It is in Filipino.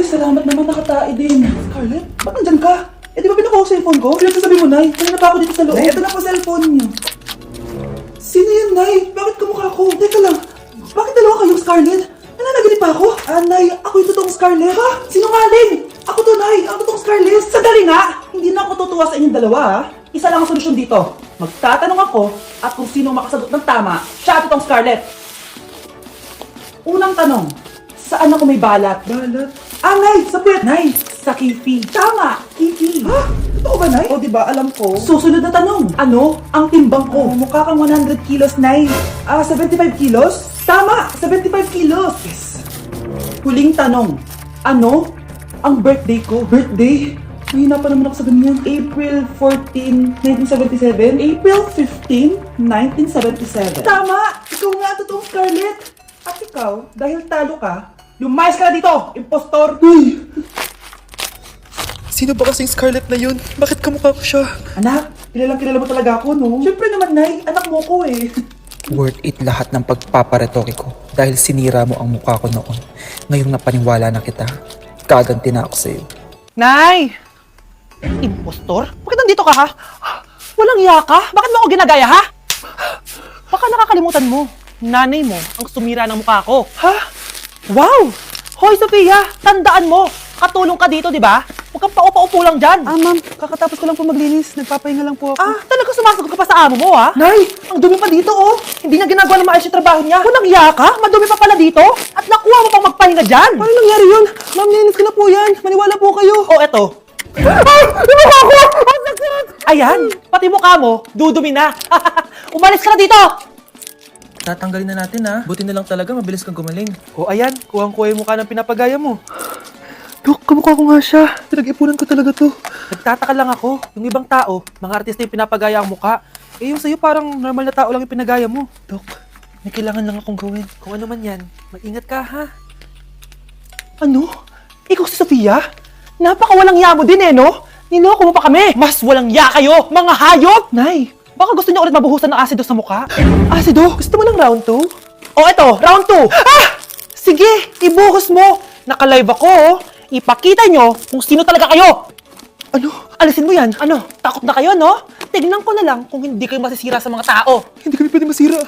salamat naman nakatae din. Scarlett, ba't nandyan ka? Eh, di ba pinukuha ko sa phone ko? Pinagsasabi mo, Nay. Kanina pa ako dito sa loob. Nay, ito na po cellphone niyo. Sino yan, Nay? Bakit kamukha ko? Teka lang. Bakit dalawa kayong Scarlett? Nananaginip pa ako? Ah, Nay, ako yung totoong Scarlett. Ha? Sinungaling! Ako to, Nay. Ako totoong Scarlett. Sandali nga! Hindi na ako tutuwa sa inyong dalawa, ha? Isa lang ang solusyon dito. Magtatanong ako at kung sino makasagot ng tama, siya totoong Scarlett. Unang tanong, saan ako may balat? Balat? Ah, Nay! Sa puwet! Nay! Sa kifi. Tama! Kifi. Ha? Totoo ba, Nay? O, diba? Alam ko. Susunod na tanong. Ano ang timbang ko? Mukha kang 100 kilos, Nay. Ah, 75 kilos? Tama! 75 kilos! Yes. Huling tanong. Ano ang birthday ko? Birthday? Mahina pa naman ako sa ganyan. April 14, 1977? April 15, 1977. Tama! Ikaw nga, totoong Scarlett! At ikaw, dahil talo ka, lumayas ka na dito, impostor! Uy! Sino ba kasing Scarlett na yun? Bakit kamukha ko siya? Anak, kilala mo talaga ako, no? Siyempre naman, Nay, anak mo ko eh. Worth it lahat ng pagpaparetoke ko dahil sinira mo ang mukha ko noon. Ngayong napaniwala na kita, gaganti na ako sa'yo. Nay! Impostor? Bakit nandito ka, ha? Walang iya ka? Bakit mo ako ginagaya, ha? Baka nakakalimutan mo. Nanay mo ang sumira ng mukha ko. Ha? Wow! Hoy, Sophia! Tandaan mo! Katulong ka dito, di ba? Huwag kang paupa-upo lang dyan. Ma'am, kakatapos ko lang po maglinis. Nagpapahinga lang po ako. Talaga sumasagot ka pa sa amo mo, ha? Nay, ang dumi pa dito, oh. Hindi niya ginagawa ng maayos yung trabaho niya. Walang iya ka? Madumi pa pala dito? At nakuha mo pang magpahinga dyan. Paano nangyari yun? Ma'am, linis ko na po yan. Maniwala po kayo. O, eto. Ayan, pati mukha mo, dudumi na. Umalis ka na dito! Tatanggalin na natin ha. Buti na lang talaga, mabilis kang gumaling. O, ayan, kuhang-kuha yung mukha ng pinapagaya mo. Dok, kamukha ko nga siya. Pinag-ipunan ko talaga to. Nagtataka lang ako, yung ibang tao, mga artista yung pinapagaya ang mukha. Eh, yung sa'yo parang normal na tao lang yung pinagaya mo. Dok, may kailangan lang akong gawin. Kung ano man yan, mag-ingat ka, ha? Ano? Ikaw si Sophia? Napakawalang ya mo din eh, no? Niloko mo pa kami! Mas walang ya kayo, mga hayop! Nay, Baka gusto niyo ulit mabuhusan ng asido sa mukha? asido, gusto mo ng round 2? O eto, round 2! Sige, ibuhos mo! Naka-live ako, oh. Ipakita nyo kung sino talaga kayo! Ano? Alisin mo yan. Ano? Takot na kayo, no? Tignan ko na lang kung hindi kayo masisira sa mga tao. Hindi kami pwede masira.